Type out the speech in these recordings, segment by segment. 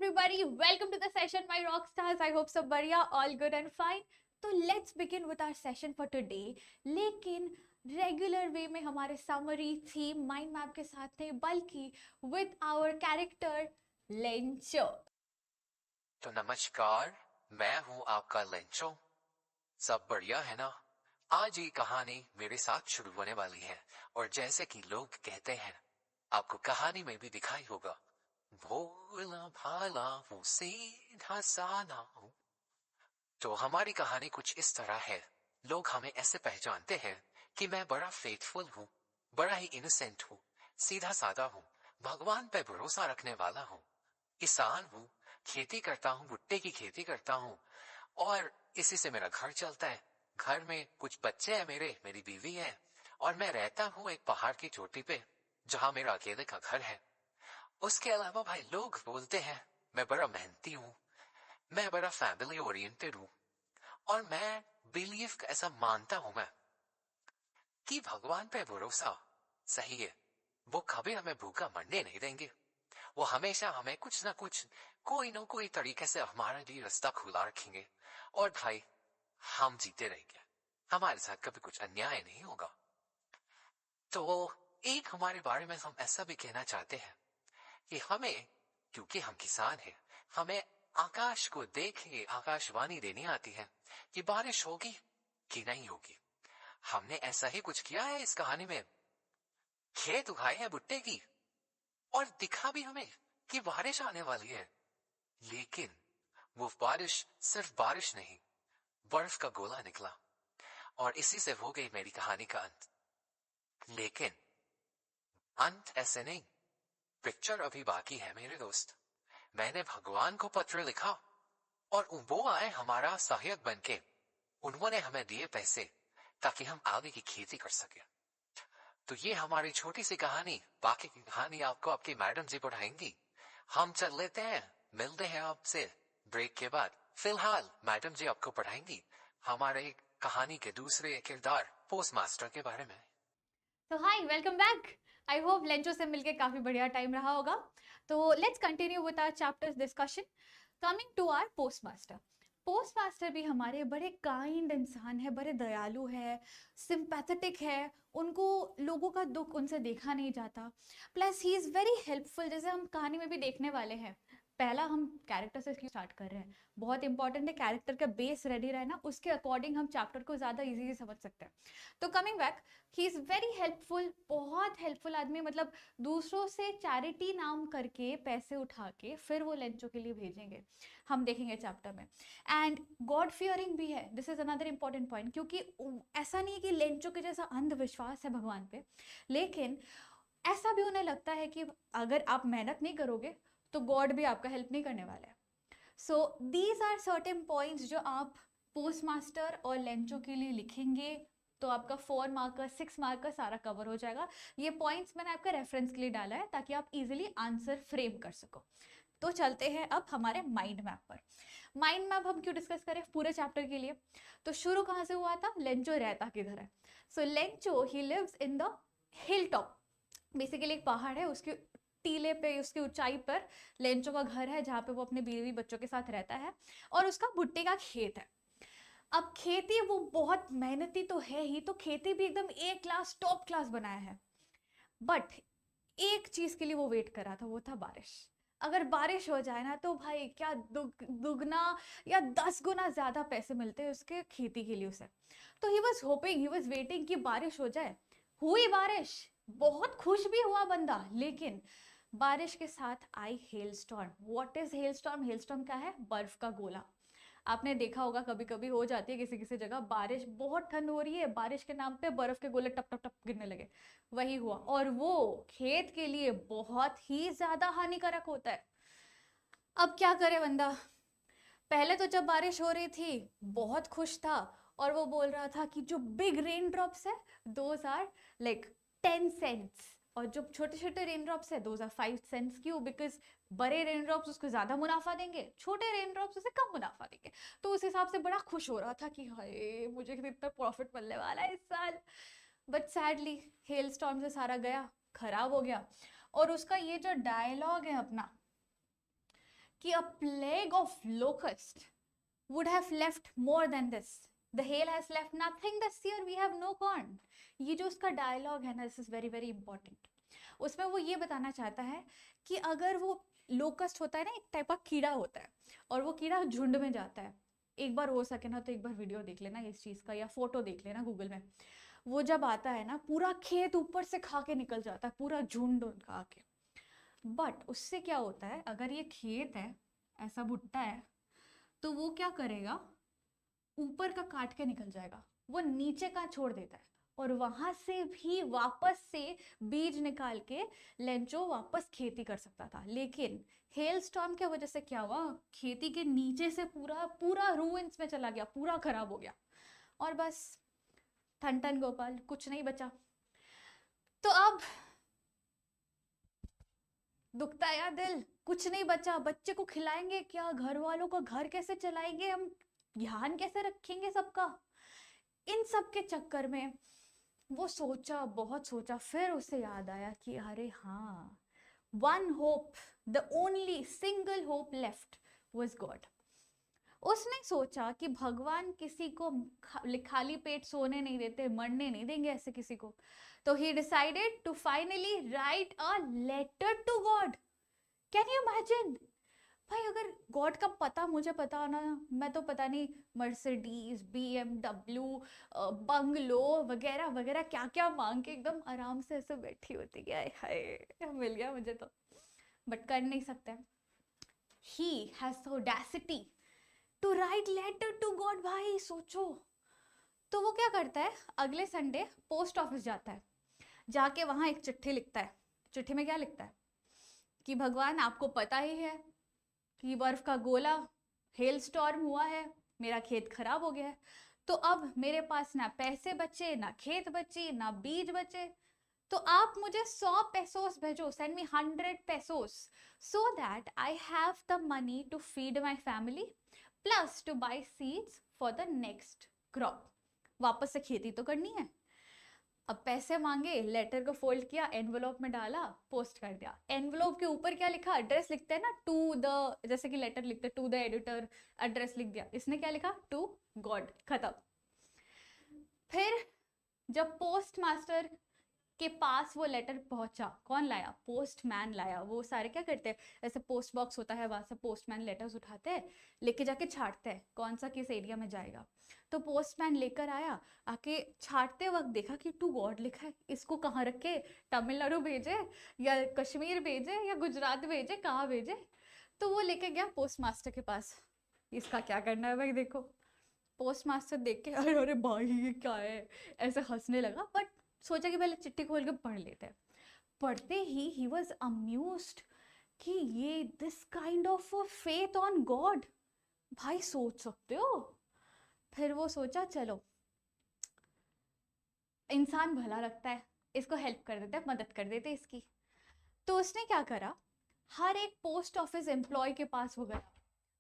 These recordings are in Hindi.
everybody, welcome to the session, my rock stars. I hope सब बढ़िया, all good and fine. तो let's begin with our session for today. लेकिन रेगुलर वे में हमारे समरी थीम माइंड मैप के साथ नहीं, बल्कि with our character लेंचो. तो नमस्कार, मैं हूँ आपका लेंचो. सब बढ़िया है ना? आज ये कहानी मेरे साथ शुरू होने वाली है और जैसे कि लोग कहते हैं, आपको कहानी में भी दिखाई होगा, भोला भाला वो सीधा साधा हूँ. तो हमारी कहानी कुछ इस तरह है. लोग हमें ऐसे पहचानते हैं कि मैं बड़ा फेथफुल हूँ, बड़ा ही इनोसेंट हूँ, सीधा साधा हूँ, भगवान पे भरोसा रखने वाला हूँ, किसान हूँ, खेती करता हूँ, भुट्टे की खेती करता हूँ और इसी से मेरा घर चलता है. घर में कुछ बच्चे हैं मेरी बीवी है और मैं रहता हूँ एक पहाड़ की चोटी पे जहाँ मेरा अकेले का घर है. उसके अलावा भाई लोग बोलते हैं मैं बड़ा मेहनती हूँ, मैं बड़ा फैमिली ओरिएंटेड हूँ और मैं बिलीव ऐसा मानता हूँ मैं कि भगवान पे भरोसा सही है. वो कभी हमें भूखा मरने नहीं देंगे. वो हमेशा हमें कुछ ना कुछ कोई ना कोई तरीके से हमारे लिए रास्ता खुला रखेंगे और भाई हम जीते रहेंगे. हमारे साथ कभी कुछ अन्याय नहीं होगा. तो एक हमारे बारे में हम ऐसा भी कहना चाहते हैं कि हमें, क्योंकि हम किसान हैं, हमें आकाश को देख के आकाशवाणी देनी आती है कि बारिश होगी कि नहीं होगी. हमने ऐसा ही कुछ किया है इस कहानी में. खेत उगाए हैं भुट्टे की और दिखा भी हमें कि बारिश आने वाली है. लेकिन वो बारिश सिर्फ बारिश नहीं, बर्फ का गोला निकला और इसी से हो गई मेरी कहानी का अंत. लेकिन अंत ऐसे नहीं, पिक्चर अभी बाकी है मेरे दोस्त. मैंने भगवान को पत्र लिखा और वो आए हमारा सहायक बनके. उन्होंने हमें दिए पैसे ताकि हम आगे की खेती कर सके. तो ये हमारी छोटी सी कहानी. बाकी की कहानी आपको आपकी मैडम जी पढ़ाएंगी. हम चल लेते हैं, मिलते हैं आपसे ब्रेक के बाद. फिलहाल मैडम जी आपको पढ़ाएंगी हमारे कहानी के दूसरे किरदार पोस्टमास्टर के बारे में. तो hi, welcome back. I hope Lencho से मिलके काफी बढ़िया टाइम रहा होगा. तो let's continue with our chapters discussion. Coming to our postmaster. Postmaster भी हमारे बड़े काइंड इंसान है, बड़े दयालु है, सिंपैथेटिक है. उनको लोगों का दुख उनसे देखा नहीं जाता. Plus he is very helpful, जैसे हम कहानी में भी देखने वाले हैं. पहला हम कैरेक्टर से क्यों स्टार्ट कर रहे हैं, बहुत इंपॉर्टेंट है. कैरेक्टर का बेस रेडी रहे ना, उसके अकॉर्डिंग हम चैप्टर को ज़्यादा इजीली समझ सकते हैं. तो coming back, he is very helpful, बहुत हेल्पफुल आदमी. मतलब दूसरों से चैरिटी नाम करके पैसे उठा के फिर वो लेंचो के लिए भेजेंगे, हम देखेंगे चैप्टर में. एंड गॉड फियरिंग भी है. This is another important point, क्योंकि ऐसा नहीं है कि लेंचो के जैसा अंधविश्वास है भगवान पे, लेकिन ऐसा भी उन्हें लगता है कि अगर आप मेहनत नहीं करोगे तो गॉड भी आपका हेल्प नहीं करने वाला है. So these are certain points जो आप पोस्टमास्टर और लेंचो के लिए लिखेंगे तो आपका 4 मार्क का 6 मार्क का सारा कवर हो जाएगा. ये पॉइंट्स मैंने आपका रेफरेंस के लिए डाला है ताकि आप इजीली आंसर फ्रेम कर सको. तो चलते हैं अब हमारे माइंड मैप पर. माइंड मैप हम क्यों डिस्कस करें पूरे चैप्टर के लिए? तो शुरू कहाँ से हुआ था, लेंचो रहता किधर है? So Lencho he lives in the hill top. Basically एक पहाड़ है, उसके टीले पे, उसकी ऊंचाई पर लेंचो का घर है जहाँ पे वो अपने बीवी बच्चों के साथ रहता है और उसका भुट्टे का खेत है. अब खेती वो बहुत मेहनती तो है ही, तो खेती भी एकदम ए क्लास टॉप क्लास बनाया है. बट एक चीज के लिए वो वेट कर रहा था, वो था बारिश. अगर बारिश हो जाए ना तो भाई क्या दुगना या 10 गुना ज्यादा पैसे मिलते हैं उसके खेती के लिए उसे. तो he was hoping, he was waiting कि बारिश हो जाए. हुई बारिश, बहुत खुश भी हुआ बंदा. लेकिन बारिश के साथ आई hail storm. What is hail storm? Hail storm क्या है? बर्फ का गोला. आपने देखा होगा कभी कभी हो जाती है किसी किसी जगह, बारिश बहुत ठंड हो रही है, बारिश के नाम पे बर्फ के गोले टप टप टप गिरने लगे. वही हुआ, और वो खेत के लिए बहुत ही ज्यादा हानिकारक होता है. अब क्या करे बंदा? पहले तो जब बारिश हो रही थी बहुत खुश था और वो बोल रहा था कि जो बिग रेन ड्रॉप्स है दोज आर लाइक 10 सेंट्स, और जो छोटे छोटे रेन ड्रॉप्स है दोज आर 5 सेंट्स. क्यों? बिकॉज बड़े रेन ड्रॉप्स उसको ज्यादा मुनाफा देंगे, छोटे रेन ड्रॉप्स उसे कम मुनाफा देंगे. तो उस हिसाब से बड़ा खुश हो रहा था कि हाय मुझे इतना प्रॉफिट मिलने वाला है इस साल. बट सैडली हेल स्टॉर्म से सारा गया, खराब हो गया. और उसका ये जो डायलॉग है अपना कि a plague of locust would have left more than this. The hail has left nothing this year, we have no corn. ये जो उसका डायलॉग है ना, this is very very important. उसमें वो ये बताना चाहता है कि अगर वो लोकस्ट होता है ना, एक टाइप का कीड़ा होता है, और वो कीड़ा झुंड में जाता है. एक बार हो सके ना तो एक बार वीडियो देख लेना इस चीज का, या फोटो देख लेना गूगल में. वो जब आता है ना, पूरा खेत ऊपर से खा के निकल जाता है, पूरा झुंड खा के. बट उससे क्या होता है, अगर ये खेत है, ऐसा भुट्टा है, तो वो क्या करेगा, ऊपर का काट के निकल जाएगा, वो नीचे का छोड़ देता है, और वहां से भी वापस से बीज निकाल के लेंचो वापस खेती कर सकता था. लेकिन हेल स्टॉर्म की वजह से क्या हुआ, खेती के नीचे से पूरा पूरा रूइंस में चला गया, पूरा खराब हो गया, और बस ठन ठन गोपाल, कुछ नहीं बचा. तो अब दुखता है यार दिल, कुछ नहीं बचा. बच्चे को खिलाएंगे क्या, घर वालों का घर कैसे चलाएंगे हम, ध्यान कैसे रखेंगे सबका. इन सब के चक्कर में वो सोचा, बहुत सोचा. फिर उसे याद आया कि अरे हाँ, one hope, the only single hope left was God. उसने सोचा कि भगवान किसी को खाली पेट सोने नहीं देते, मरने नहीं देंगे ऐसे किसी को. तो he decided to finally write a letter to God. Can you imagine भाई, अगर गॉड का पता मुझे पता हो ना, मैं तो पता नहीं मर्सिडीज, BMW, बंगलो वगैरह वगैरह क्या क्या मांग के एकदम आराम से ऐसे बैठी होती कि हाय मिल गया मुझे तो. बट कर नहीं सकते. He has the audacity to write letter to God. भाई सोचो. तो वो क्या करता है, अगले संडे पोस्ट ऑफिस जाता है, जाके वहां एक चिट्ठी लिखता है. चिट्ठी में क्या लिखता है कि भगवान आपको पता ही है कि बर्फ का गोला, हेल स्टॉर्म हुआ है, मेरा खेत खराब हो गया है, तो अब मेरे पास ना पैसे बचे, ना खेत बची, ना बीज बचे, तो आप मुझे 100 पेसोस भेजो, send me 100 pesos, so that I have the money to feed my family plus to buy seeds for the next crop. वापस से खेती तो करनी है. अब पैसे मांगे, लेटर को फोल्ड किया, एनवेलोप में डाला, पोस्ट कर दिया. एनवेलोप के ऊपर क्या लिखा, एड्रेस लिखते हैं ना, टू द, जैसे कि लेटर लिखते टू द एडिटर, एड्रेस लिख दिया. इसने क्या लिखा, टू गॉड, खत्म. फिर जब पोस्ट मास्टर के पास वो लेटर पहुंचा, कौन लाया, पोस्टमैन लाया. वो सारे क्या करते हैं, ऐसे पोस्ट बॉक्स होता है, वहां से पोस्टमैन लेटर्स उठाते हैं, लेके जाके छाटते हैं कौन सा किस एरिया में जाएगा. तो पोस्टमैन लेकर आया, आके छाटते वक्त देखा कि टू गॉड लिखा है, इसको कहाँ रखे, तमिलनाडु भेजे या कश्मीर भेजे या गुजरात भेजे, कहाँ भेजे. तो वो लेके गया पोस्ट मास्टर के पास, इसका क्या करना है भाई. देखो पोस्ट मास्टर देख के अरे अरे भाई ये क्या है, ऐसे हंसने लगा. बट सोचा कि पहले चिट्ठी खोल के पढ़ लेते हैं. पढ़ते ही वॉज अम्यूज्ड कि ये this kind of faith on God. भाई सोच सकते हो. फिर वो सोचा चलो इंसान भला लगता है, इसको हेल्प कर देते हैं, मदद कर देते इसकी. तो उसने क्या करा, हर एक पोस्ट ऑफिस एम्प्लॉय के पास वो गया,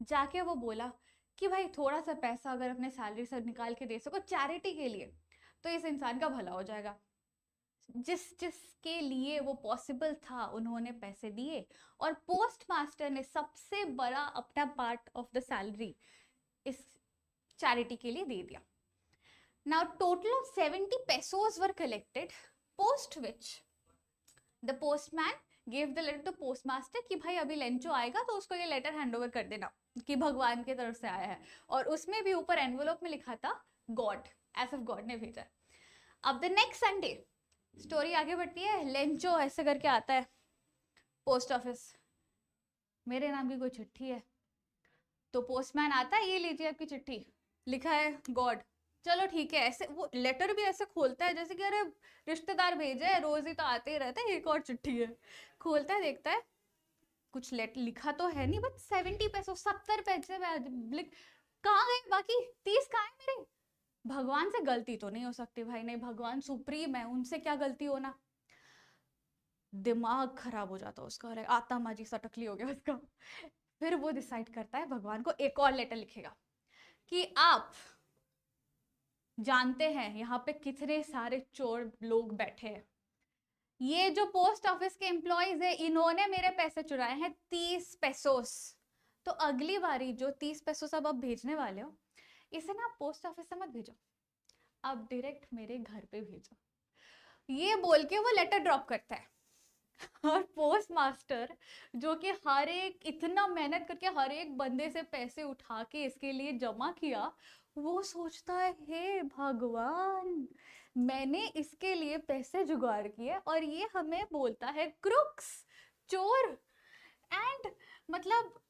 जाके वो बोला कि भाई थोड़ा सा पैसा अगर अपने सैलरी से निकाल के दे सको चैरिटी के लिए, तो इस इंसान का भला हो जाएगा. जिसके लिए वो पॉसिबल था उन्होंने पैसे दिए, और पोस्ट मास्टर ने सबसे बड़ा अपना पार्ट ऑफ द सैलरी इस चैरिटी के लिए दे दिया. Now total of 70 pesos were collected, post which the postman gave the letter to postmaster कि भाई अभी लेंचो आएगा तो उसको ये लेटर हैंड ओवर कर देना कि भगवान की तरफ से आया है. और उसमें भी ऊपर एनवेलोप में लिखा था गॉड, एज ऑफ गॉड ने भेजा. अब द नेक्स्ट संडे स्टोरी आगे बढ़ती है. लेंचो ऐसे करके आता है पोस्ट ऑफिस, मेरे नाम की कोई चिट्ठी है. तो पोस्टमैन आता है, ये लीजिए आपकी चिट्ठी, लिखा है गॉड. चलो ठीक है. ऐसे वो लेटर भी ऐसे खोलता है जैसे कि अरे रिश्तेदार भेजे है, रोज ही तो आते ही रहते हैं, एक और चिट्ठी है. खोलता है, देखता है कुछ लेटर लिखा तो है नहीं, बट 70 पैसे, 70 पैसे कहाँ गए बाकी 30 कहाँ है मेरे. भगवान से गलती तो नहीं हो सकती भाई, नहीं भगवान सुप्रीम है, उनसे क्या गलती होना. दिमाग खराब हो जाता उसका, अरे आत्मा जी सटकली हो गया उसका. फिर वो डिसाइड करता है भगवान को एक और लेटर लिखेगा कि आप जानते हैं यहाँ पे कितने सारे चोर लोग बैठे हैं, ये जो पोस्ट ऑफिस के एम्प्लॉयज है इन्होंने मेरे पैसे चुराए हैं 30 पेसोस, तो अगली बारी जो 30 पैसों सब आप भेजने वाले हो, इसे ना पोस्ट ऑफिस से मत भेजो, आप डायरेक्ट मेरे घर पे भेजो। ये बोल के वो लेटर ड्रॉप करता है। और पोस्ट मास्टर जो कि हर एक इतना मेहनत करके हर एक बंदे से पैसे उठा के इसके लिए जमा किया, वो सोचता है हे भगवान, मैंने इसके लिए पैसे जुगाड़ किए और ये हमें बोलता है क्रुक्स, चोर। एंड मतलब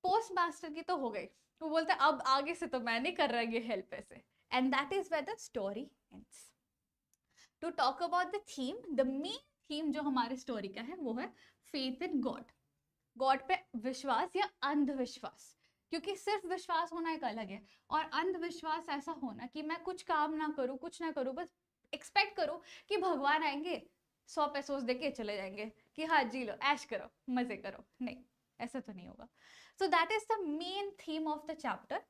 पोस्ट मास्टर की तो हो गई, वो बोलता है अब आगे से तो मैं नहीं कर रहा ये हेल्प ऐसे। And that is where the story ends. To talk about the theme, the main theme जो हमारे स्टोरी का है वो है फेथ इन गॉड, गॉड पे विश्वास या अंधविश्वास। क्योंकि सिर्फ विश्वास होना एक अलग है, और अंधविश्वास ऐसा होना कि मैं कुछ काम ना करूं, कुछ ना करूं, बस एक्सपेक्ट करूं कि भगवान आएंगे 100 पैसों दे के चले जाएंगे कि हाँ जी लो ऐश करो मजे करो। नहीं, ऐसा तो नहीं होगा। So that is the main theme of the chapter.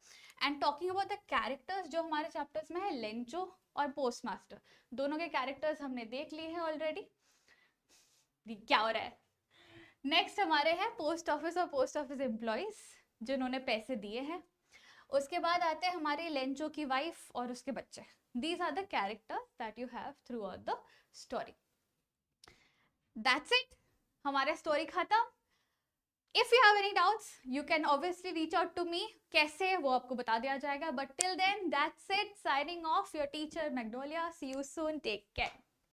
And talking about the characters जो हमारे चैप्टर्स में है, लेंचो और पोस्ट मास्टर, दोनों के कैरेक्टर्स हमने देख लिए हैं ऑलरेडी। क्या हो रहा है? नेक्स्ट हमारे हैं पोस्ट ऑफिस और पोस्ट ऑफिस एम्प्लॉयज जिन्होंने पैसे दिए हैं। उसके बाद आते हैं हमारे लेंचो की वाइफ और उसके बच्चे। These are the characters that you have throughout the story. That's it, हमारा स्टोरी खत्म। If you have any doubts you can obviously reach out to me, कैसे वो आपको बता दिया जाएगा। But till then that's it, signing off, your teacher Magnolia. See you soon, take care.